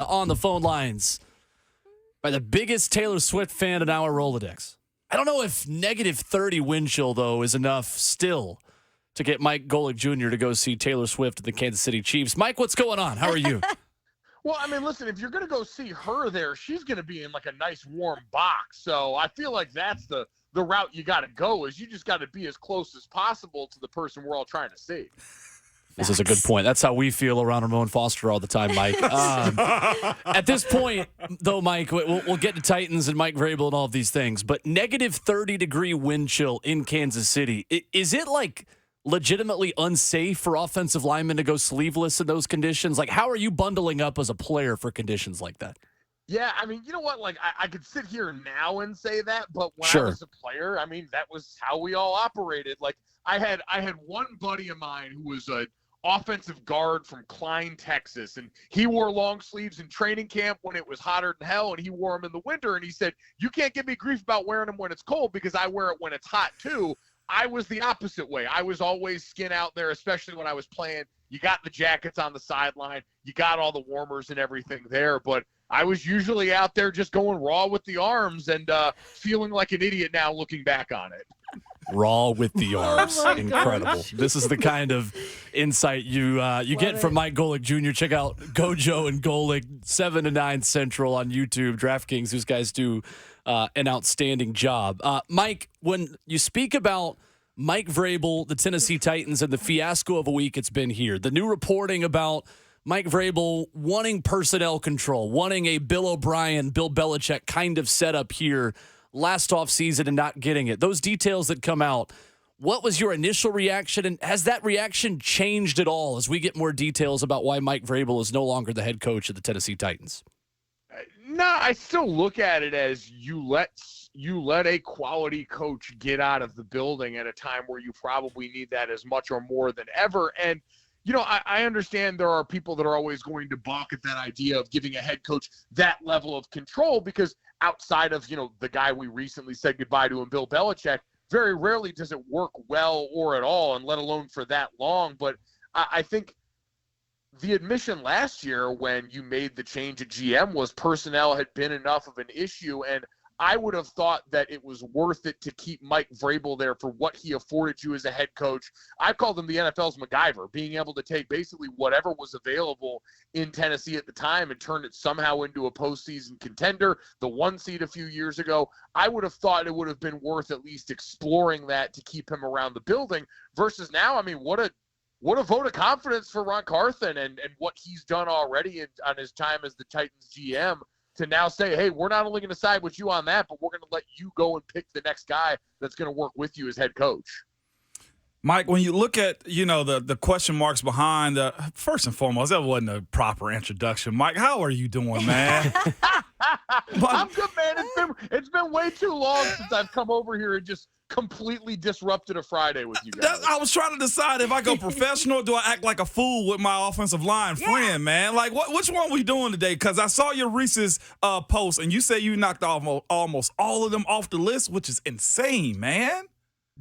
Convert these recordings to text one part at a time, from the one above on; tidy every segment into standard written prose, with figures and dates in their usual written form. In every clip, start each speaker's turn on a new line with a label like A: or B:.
A: on the phone lines by the biggest Taylor Swift fan in our Rolodex. I don't know if negative 30 wind chill, though, is enough still to get Mike Golic Jr. to go see Taylor Swift and the Kansas City Chiefs. Mike, what's going on? How are you?
B: Well, I mean, listen, if you're going to go see her there, she's going to be in like a nice warm box. So I feel like that's the route you got to go, is you just got to be as close as possible to the person we're all trying to see.
A: This is a good point. That's how we feel around Ramon Foster all the time, Mike. At this point, though, Mike, we'll get to Titans and Mike Vrabel and all of these things, but negative 30-degree wind chill in Kansas City, is it like legitimately unsafe for offensive linemen to go sleeveless in those conditions? Like, how are you bundling up as a player for conditions like that?
B: Yeah, I mean, you know what? Like, I could sit here now and say that, but when
A: Sure.
B: I was a player, I mean, that was how we all operated. Like, I had one buddy of mine who was a offensive guard from Klein, Texas, and he wore long sleeves in training camp when it was hotter than hell, and he wore them in the winter, and he said, you can't give me grief about wearing them when it's cold because I wear it when it's hot too. I was the opposite way. I was always skin out there, especially when I was playing. You got the jackets on the sideline, you got all the warmers and everything there, but I was usually out there just going raw with the arms and feeling like an idiot now looking back on it.
A: Raw with the arms.
C: my
A: Incredible. This is the kind of insight you get from Mike Golic Jr. Check out GoJo and Golic, 7 to 9 Central on YouTube. DraftKings, these guys do an outstanding job. Mike, when you speak about Mike Vrabel, the Tennessee Titans, and the fiasco of a week it's been here, the new reporting about Mike Vrabel wanting personnel control, wanting a Bill O'Brien, Bill Belichick kind of setup here last offseason and not getting it. Those details that come out, what was your initial reaction, and has that reaction changed at all as we get more details about why Mike Vrabel is no longer the head coach of the Tennessee Titans?
B: No, I still look at it as you let a quality coach get out of the building at a time where you probably need that as much or more than ever. And you know, I understand there are people that are always going to balk at that idea of giving a head coach that level of control because outside of, you know, the guy we recently said goodbye to, and Bill Belichick, very rarely does it work well or at all, and let alone for that long. But I think the admission last year when you made the change at GM was personnel had been enough of an issue, and I would have thought that it was worth it to keep Mike Vrabel there for what he afforded you as a head coach. I called him the NFL's MacGyver, being able to take basically whatever was available in Tennessee at the time and turn it somehow into a postseason contender, the 1 seed a few years ago. I would have thought it would have been worth at least exploring that to keep him around the building versus now. I mean, what a vote of confidence for Ron Carthen and what he's done already on his time as the Titans GM. To now say, hey, we're not only going to side with you on that, but we're going to let you go and pick the next guy that's going to work with you as head coach.
D: Mike, when you look at, you know, the question marks behind, first and foremost, that wasn't a proper introduction. Mike, how are you doing, man?
B: I'm good, man. It's been way too long since I've come over here and just completely disrupted a Friday with you guys.
D: I was trying to decide if I go professional or do I act like a fool with my offensive line friend, man? Like, which one we doing today? Because I saw your Reese's post, and you say you knocked almost all of them off the list, which is insane, man.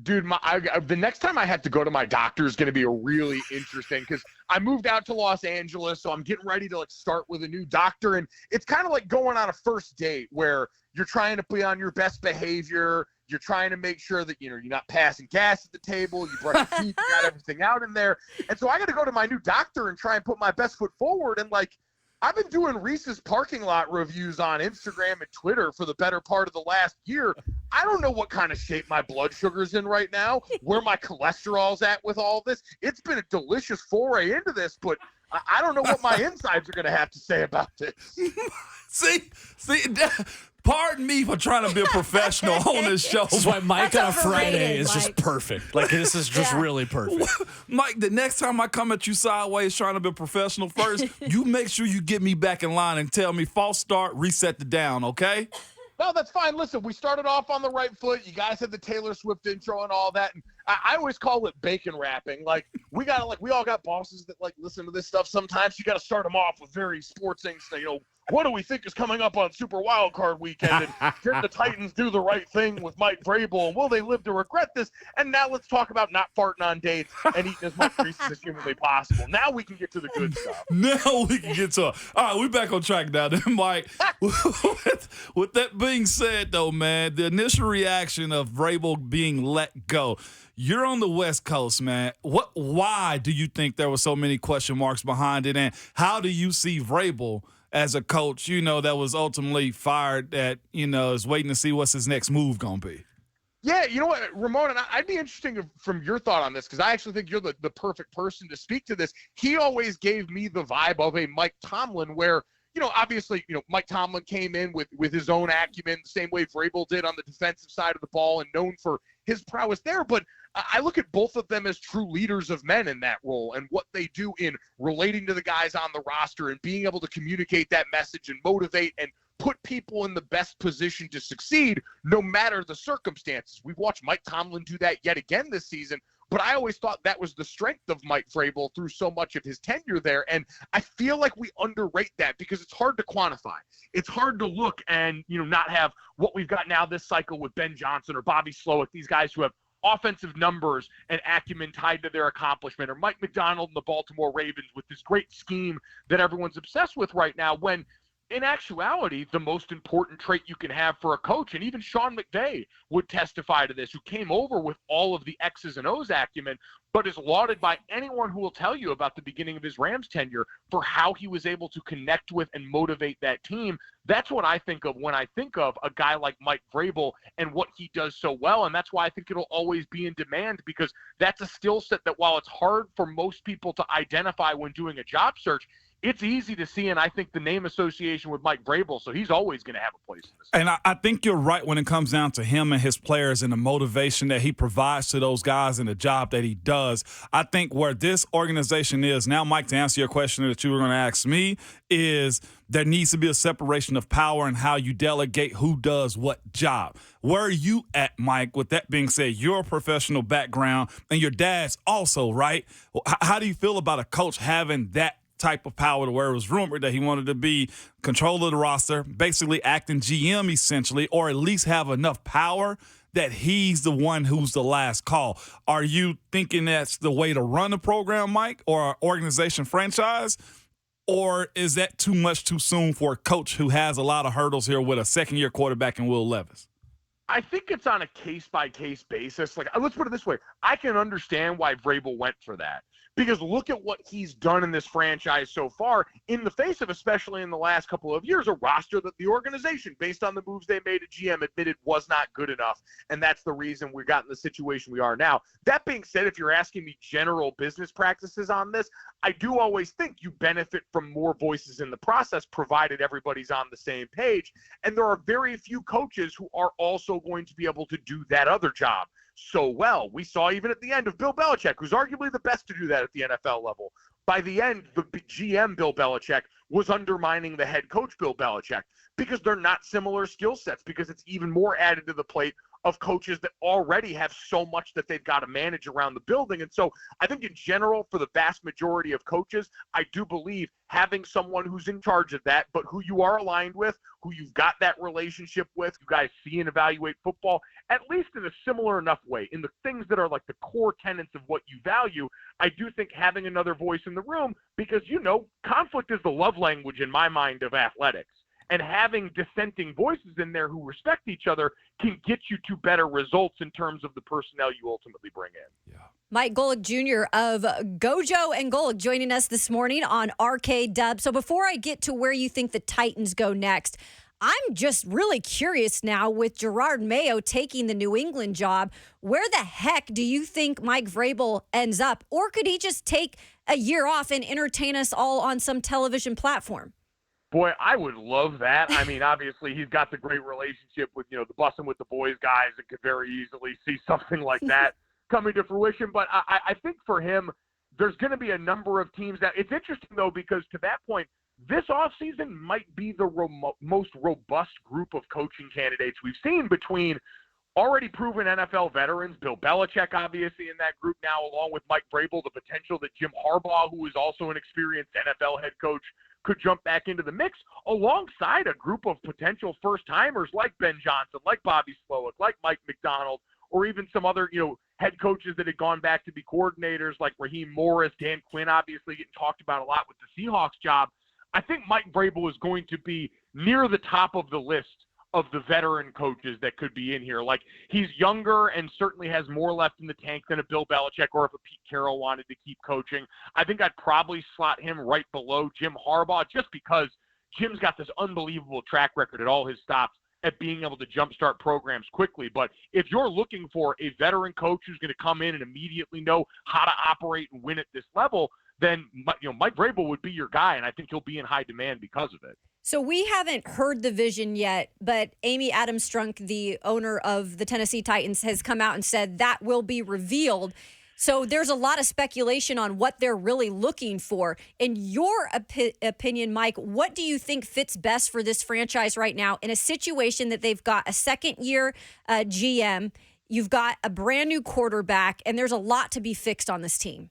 B: Dude, the next time I have to go to my doctor is going to be a really interesting because I moved out to Los Angeles, so I'm getting ready to start with a new doctor, and it's kind of like going on a first date where you're trying to be on your best behavior. You're trying to make sure that, you know, you're not passing gas at the table. You brush your teeth, you got everything out in there. And so I got to go to my new doctor and try and put my best foot forward. And, I've been doing Reese's parking lot reviews on Instagram and Twitter for the better part of the last year. I don't know what kind of shape my blood sugar's in right now, where my cholesterol's at with all this. It's been a delicious foray into this, but I don't know what my insides are going to have to say about this.
D: See, pardon me for trying to be a professional on this show.
A: This is why Mike
C: That's
A: on a Friday
C: overrated,
A: is just
C: Mike.
A: perfect. Like, this is just really perfect.
D: Mike, the next time I come at you sideways trying to be a professional first, you make sure you get me back in line and tell me false start, reset the down, okay?
B: No, that's fine. Listen, we started off on the right foot. You guys had the Taylor Swift intro and all that. And I always call it bacon wrapping. We all got bosses that listen to this stuff sometimes. You got to start them off with very sports things, what do we think is coming up on Super Wildcard Weekend? And did the Titans do the right thing with Mike Vrabel? And will they live to regret this? And now let's talk about not farting on dates and eating as much Reese's as humanly possible. Now we can get to the good stuff.
D: Now we can get to it. All right, we're back on track now, then, Mike. with that being said, though, man, the initial reaction of Vrabel being let go. You're on the West Coast, man. Why do you think there were so many question marks behind it? And how do you see Vrabel as a coach, that was ultimately fired, that, is waiting to see what's his next move going to be?
B: Yeah, you know what, Ramon, and I'd be interested from your thought on this, because I actually think you're the perfect person to speak to this. He always gave me the vibe of a Mike Tomlin where, obviously, Mike Tomlin came in with his own acumen, the same way Vrabel did on the defensive side of the ball, and known for his prowess there. But I look at both of them as true leaders of men in that role, and what they do in relating to the guys on the roster and being able to communicate that message and motivate and put people in the best position to succeed no matter the circumstances. We've watched Mike Tomlin do that yet again this season, but I always thought that was the strength of Mike Vrabel through so much of his tenure there. And I feel like we underrate that because it's hard to quantify. It's hard to look and, not have what we've got now this cycle with Ben Johnson or Bobby Slowick, these guys who have offensive numbers and acumen tied to their accomplishment, or Mike McDonald and the Baltimore Ravens with this great scheme that everyone's obsessed with right now, when in actuality, the most important trait you can have for a coach, and even Sean McVay would testify to this, who came over with all of the X's and O's acumen, but is lauded by anyone who will tell you about the beginning of his Rams tenure for how he was able to connect with and motivate that team. That's what I think of when I think of a guy like Mike Vrabel and what he does so well. And that's why I think it'll always be in demand, because that's a skill set that, while it's hard for most people to identify when doing a job search, it's easy to see, and I think the name association with Mike Vrabel, so he's always going to have a place in this.
D: And I think you're right when it comes down to him and his players and the motivation that he provides to those guys and the job that he does. I think where this organization is now, Mike, to answer your question that you were going to ask me, is there needs to be a separation of power and how you delegate who does what job. Where are you at, Mike? With that being said, your professional background and your dad's also, right? How do you feel about a coach having that type of power, to where it was rumored that he wanted to be control of the roster, basically acting GM essentially, or at least have enough power that he's the one who's the last call? Are you thinking that's the way to run a program, Mike, or an organization franchise? Or is that too much too soon for a coach who has a lot of hurdles here with a second-year quarterback in Will Levis?
B: I think it's on a case-by-case basis. Like, let's put it this way. I can understand why Vrabel went for that, because look at what he's done in this franchise so far, in the face of, especially in the last couple of years, a roster that the organization, based on the moves they made at GM, admitted was not good enough. And that's the reason we got in the situation we are now. That being said, if you're asking me general business practices on this, I do always think you benefit from more voices in the process, provided everybody's on the same page. And there are very few coaches who are also going to be able to do that other job so well. We saw even at the end of Bill Belichick, who's arguably the best to do that at the NFL level. By the end, the GM Bill Belichick was undermining the head coach Bill Belichick, because they're not similar skill sets, because it's even more added to the plate of coaches that already have so much that they've got to manage around the building. And so I think in general, for the vast majority of coaches, I do believe having someone who's in charge of that, but who you are aligned with, who you've got that relationship with, you guys see and evaluate football, at least in a similar enough way, in the things that are like the core tenets of what you value. I do think having another voice in the room, because, conflict is the love language in my mind of athletics. And having dissenting voices in there who respect each other can get you to better results in terms of the personnel you ultimately bring in.
D: Yeah.
C: Mike Golic Jr. of GoJo and Golic joining us this morning on RKW. So before I get to where you think the Titans go next, I'm just really curious now, with Gerard Mayo taking the New England job, where the heck do you think Mike Vrabel ends up? Or could he just take a year off and entertain us all on some television platform?
B: Boy, I would love that. I mean, obviously, he's got the great relationship with, the Bussin' with the Boys guys, and could very easily see something like that coming to fruition. But I think for him, there's going to be a number of teams that – it's interesting, though, because to that point, this offseason might be the most robust group of coaching candidates we've seen, between already proven NFL veterans, Bill Belichick obviously in that group now, along with Mike Vrabel, the potential that Jim Harbaugh, who is also an experienced NFL head coach, could jump back into the mix alongside a group of potential first-timers like Ben Johnson, like Bobby Slowick, like Mike McDonald, or even some other, head coaches that had gone back to be coordinators like Raheem Morris, Dan Quinn, obviously getting talked about a lot with the Seahawks job. I think Mike Vrabel is going to be near the top of the list of the veteran coaches that could be in here. Like, he's younger and certainly has more left in the tank than a Bill Belichick or if a Pete Carroll wanted to keep coaching. I think I'd probably slot him right below Jim Harbaugh just because Jim's got this unbelievable track record at all his stops at being able to jumpstart programs quickly. But if you're looking for a veteran coach who's going to come in and immediately know how to operate and win at this level, then Mike Vrabel would be your guy, and I think he'll be in high demand because of it.
C: So we haven't heard the vision yet, but Amy Adams-Strunk, the owner of the Tennessee Titans, has come out and said that will be revealed. So there's a lot of speculation on what they're really looking for. In your opinion, Mike, what do you think fits best for this franchise right now in a situation that they've got a second-year GM, you've got a brand-new quarterback, and there's a lot to be fixed on this team?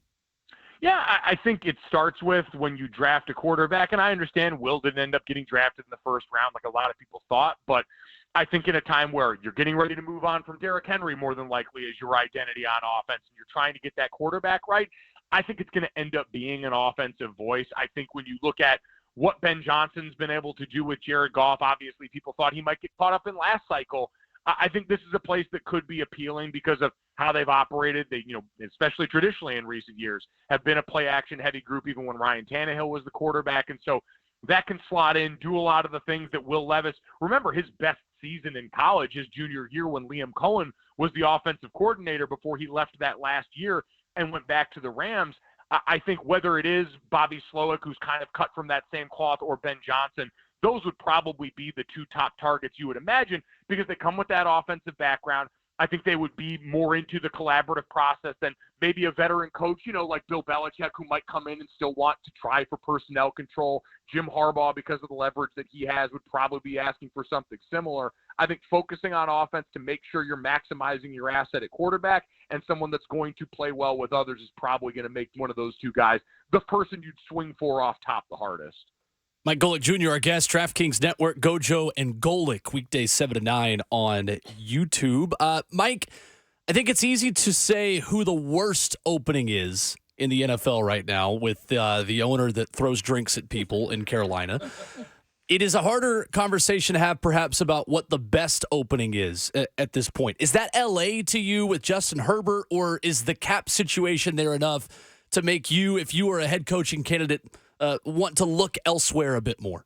B: Yeah, I think it starts with when you draft a quarterback, and I understand Will didn't end up getting drafted in the first round like a lot of people thought, but I think in a time where you're getting ready to move on from Derrick Henry more than likely as your identity on offense and you're trying to get that quarterback right, I think it's going to end up being an offensive voice. I think when you look at what Ben Johnson's been able to do with Jared Goff, obviously people thought he might get caught up in last cycle. I think this is a place that could be appealing because of how they've operated. They, especially traditionally in recent years, have been a play-action heavy group even when Ryan Tannehill was the quarterback. And so that can slot in, do a lot of the things that Will Levis, remember his best season in college, his junior year when Liam Cohen was the offensive coordinator before he left that last year and went back to the Rams. I think whether it is Bobby Slowick, who's kind of cut from that same cloth, or Ben Johnson, those would probably be the two top targets you would imagine because they come with that offensive background. I think they would be more into the collaborative process than maybe a veteran coach, like Bill Belichick, who might come in and still want to try for personnel control. Jim Harbaugh, because of the leverage that he has, would probably be asking for something similar. I think focusing on offense to make sure you're maximizing your asset at quarterback and someone that's going to play well with others is probably going to make one of those two guys the person you'd swing for off top the hardest.
A: Mike Golic Jr., our guest, DraftKings Network, GoJo and Golic, weekdays 7 to 9 on YouTube. Mike, I think it's easy to say who the worst opening is in the NFL right now with the owner that throws drinks at people in Carolina. It is a harder conversation to have perhaps about what the best opening is at this point. Is that L.A. to you with Justin Herbert, or is the cap situation there enough to make you, if you were a head coaching candidate, want to look elsewhere a bit more?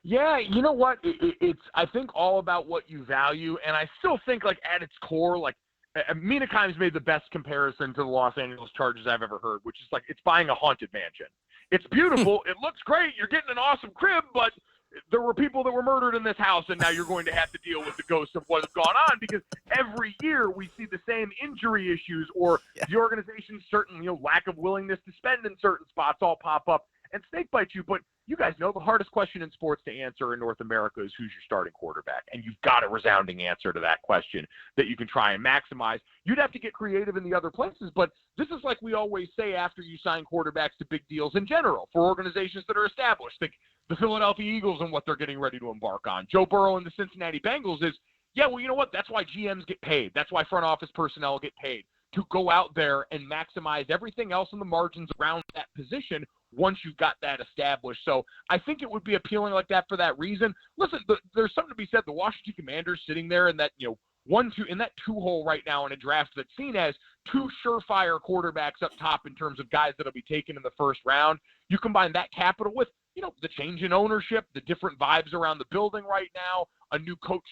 B: Yeah, you know what? It's I think all about what you value, and I still think at its core, Mina Kimes made the best comparison to the Los Angeles Chargers I've ever heard, which is it's buying a haunted mansion. It's beautiful. It looks great. You're getting an awesome crib, but there were people that were murdered in this house, and now you're going to have to deal with the ghosts of what has gone on because every year we see the same injury issues or the organization's certain lack of willingness to spend in certain spots all pop up and snake bite you. But you guys know the hardest question in sports to answer in North America is who's your starting quarterback, and you've got a resounding answer to that question that you can try and maximize. You'd have to get creative in the other places, but this is like we always say after you sign quarterbacks to big deals in general for organizations that are established. Think the Philadelphia Eagles and what they're getting ready to embark on. Joe Burrow and the Cincinnati Bengals is, well, you know what? That's why GMs get paid. That's why front office personnel get paid, to go out there and maximize everything else in the margins around that position once you've got that established. So I think it would be appealing like that for that reason. Listen, there's something to be said. The Washington Commanders sitting there in that, 1-2 in that 2-hole right now in a draft that's seen as two surefire quarterbacks up top in terms of guys that'll be taken in the first round. You combine that capital with, the change in ownership, the different vibes around the building right now, a new coach,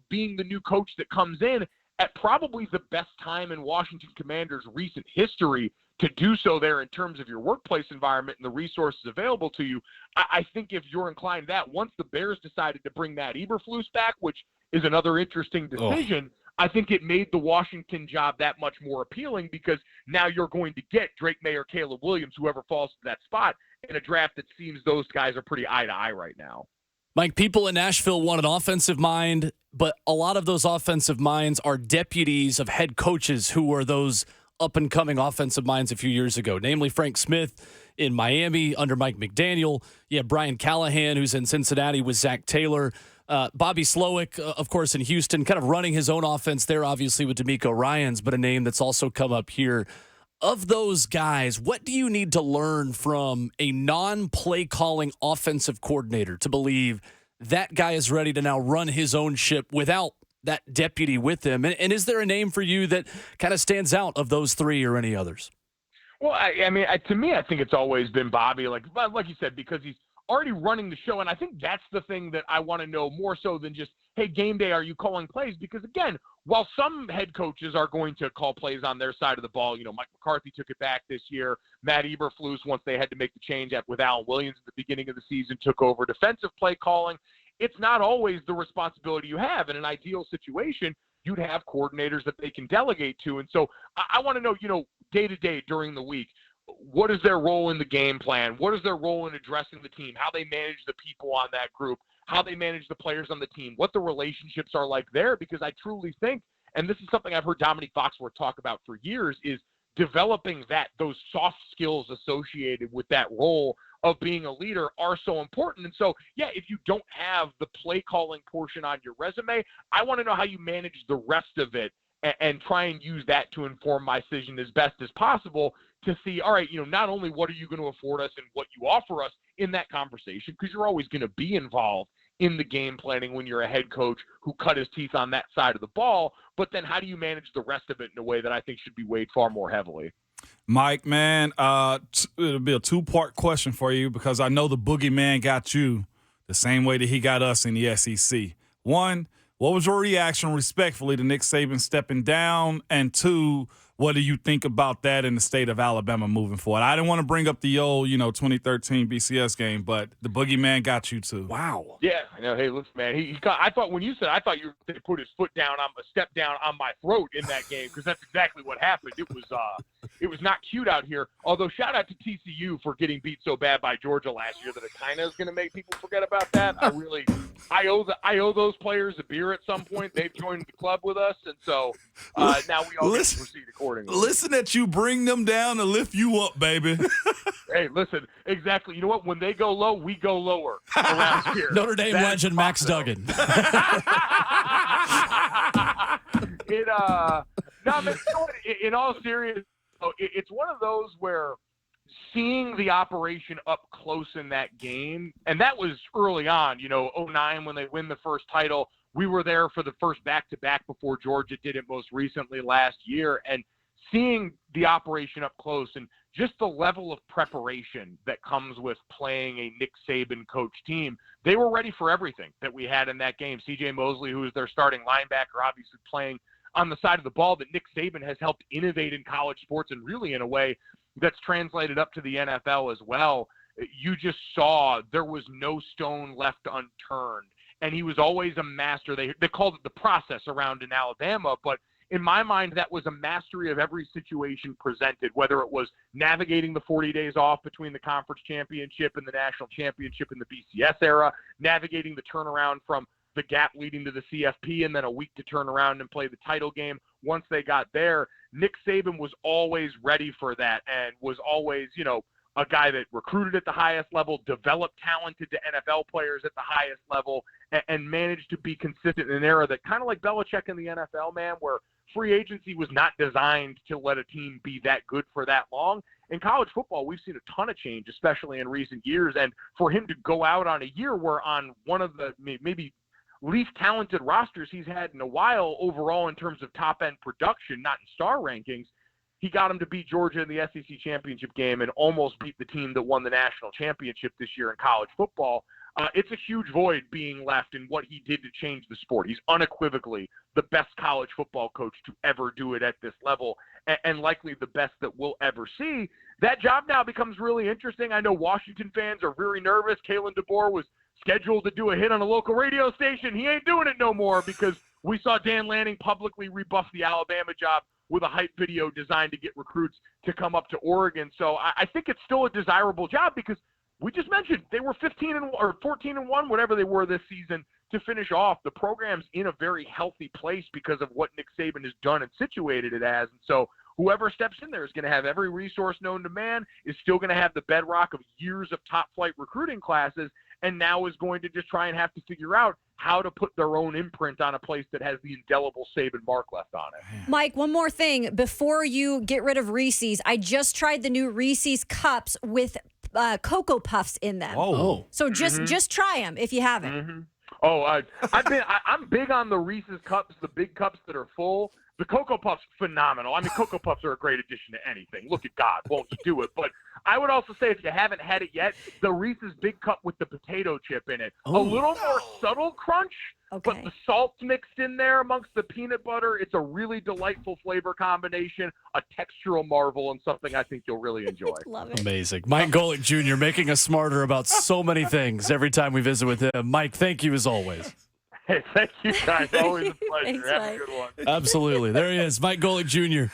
B: being the new coach that comes in at probably the best time in Washington Commanders' recent history to do so there in terms of your workplace environment and the resources available to you. I think if you're inclined to that, once the Bears decided to bring Matt Eberflus back, which is another interesting decision, I think it made the Washington job that much more appealing because now you're going to get Drake May or Caleb Williams, whoever falls to that spot, in a draft that seems those guys are pretty eye-to-eye right now.
A: Mike, people in Nashville want an offensive mind, but a lot of those offensive minds are deputies of head coaches who are those up-and-coming offensive minds a few years ago, namely Frank Smith in Miami under Mike McDaniel. You have Brian Callahan, who's in Cincinnati with Zach Taylor. Bobby Slowick, of course, in Houston, kind of running his own offense there, obviously, with DeMeco Ryans, but a name that's also come up here. Of those guys, what do you need to learn from a non-play calling offensive coordinator to believe that guy is ready to now run his own ship without that deputy with him? And is there a name for you that kind of stands out of those three or any others?
B: Well, to me, I think it's always been Bobby, like you said, because he's already running the show. And I think that's the thing that I want to know more so than just, hey, game day, are you calling plays? Because, again, while some head coaches are going to call plays on their side of the ball, Mike McCarthy took it back this year. Matt Eberflus, once they had to make the change with Alan Williams at the beginning of the season, took over defensive play calling. It's not always the responsibility you have. In an ideal situation, you'd have coordinators that they can delegate to. And so I want to know, day to day during the week, what is their role in the game plan? What is their role in addressing the team? How they manage the people on that group? How they manage the players on the team? What the relationships are like there? Because I truly think, and this is something I've heard Dominique Foxworth talk about for years, is developing those soft skills associated with that role of being a leader are so important. And so, if you don't have the play calling portion on your resume, I want to know how you manage the rest of it and try and use that to inform my decision as best as possible to see, all right, not only what are you going to afford us and what you offer us in that conversation, because you're always going to be involved in the game planning when you're a head coach who cut his teeth on that side of the ball, but then how do you manage the rest of it in a way that I think should be weighed far more heavily?
D: Mike, man, it'll be a two-part question for you because I know the boogeyman got you the same way that he got us in the SEC. One, what was your reaction respectfully to Nick Saban stepping down? And two, what do you think about that in the state of Alabama moving forward? I didn't want to bring up the old, 2013 BCS game, but the boogeyman got you too.
A: Wow.
B: Yeah, hey, listen, man. I thought when you said, I thought you were going to put his foot down on a step down on my throat in that game because that's exactly what happened. It was not cute out here. Although shout out to TCU for getting beat so bad by Georgia last year that it kind of is going to make people forget about that. I owe those players a beer at some point. They've joined the club with us, and so now we all get to proceed accordingly.
D: Listen that you bring them down to lift you up, baby.
B: Hey, listen, exactly. You know what? When they go low, we go lower around here.
A: Notre Dame legend Max Duggan.
B: In all seriousness, it's one of those where seeing the operation up close in that game, and that was early on, 2009 when they win the first title. We were there for the first back-to-back before Georgia did it most recently last year, and seeing the operation up close and just the level of preparation that comes with playing a Nick Saban coach team, they were ready for everything that we had in that game. C.J. Mosley, who is their starting linebacker, obviously playing on the side of the ball that Nick Saban has helped innovate in college sports and really in a way that's translated up to the NFL as well. You just saw there was no stone left unturned, and he was always a master. They called it the process around in Alabama, but in my mind, that was a mastery of every situation presented, whether it was navigating the 40 days off between the conference championship and the national championship in the BCS era, navigating the turnaround from the gap leading to the CFP and then a week to turn around and play the title game. Once they got there, Nick Saban was always ready for that and was always, a guy that recruited at the highest level, developed talented to NFL players at the highest level, and managed to be consistent in an era that kind of like Belichick in the NFL, man, where free agency was not designed to let a team be that good for that long. In college football, we've seen a ton of change, especially in recent years. And for him to go out on a year where on one of the maybe least talented rosters he's had in a while overall in terms of top-end production, not in star rankings, he got him to beat Georgia in the SEC championship game and almost beat the team that won the national championship this year in college football. It's a huge void being left in what he did to change the sport. He's unequivocally the best college football coach to ever do it at this level, and likely the best that we'll ever see. That job now becomes really interesting. I know Washington fans are very nervous. Kalen DeBoer was scheduled to do a hit on a local radio station. He ain't doing it no more because we saw Dan Lanning publicly rebuff the Alabama job with a hype video designed to get recruits to come up to Oregon. So I think it's still a desirable job because we just mentioned they were 14-1, whatever they were this season to finish off. The program's in a very healthy place because of what Nick Saban has done and situated it as. And so whoever steps in there is going to have every resource known to man, is still going to have the bedrock of years of top-flight recruiting classes, and now is going to just try and have to figure out how to put their own imprint on a place that has the indelible Saban mark left on it.
C: Mike, one more thing. Before you get rid of Reese's, I just tried the new Reese's cups with Cocoa Puffs in them.
A: Oh.
C: So just try them if you haven't.
B: Mm-hmm. Oh, I'm big on the Reese's cups, the big cups that are full. The Cocoa Puffs, phenomenal. I mean, Cocoa Puffs are a great addition to anything. Look at God, won't you do it? But I would also say, if you haven't had it yet, the Reese's Big Cup with the potato chip in it. A little more subtle crunch, but the salt's mixed in there amongst the peanut butter. It's a really delightful flavor combination, a textural marvel, and something I think you'll really enjoy.
C: Love it.
A: Amazing. Mike Golic Jr. making us smarter about so many things every time we visit with him. Mike, thank you as always.
B: Hey, thank you guys. Always a pleasure.
C: Thanks,
B: Have
C: Mike.
B: a good one.
A: Absolutely. There he is, Mike Golic Jr.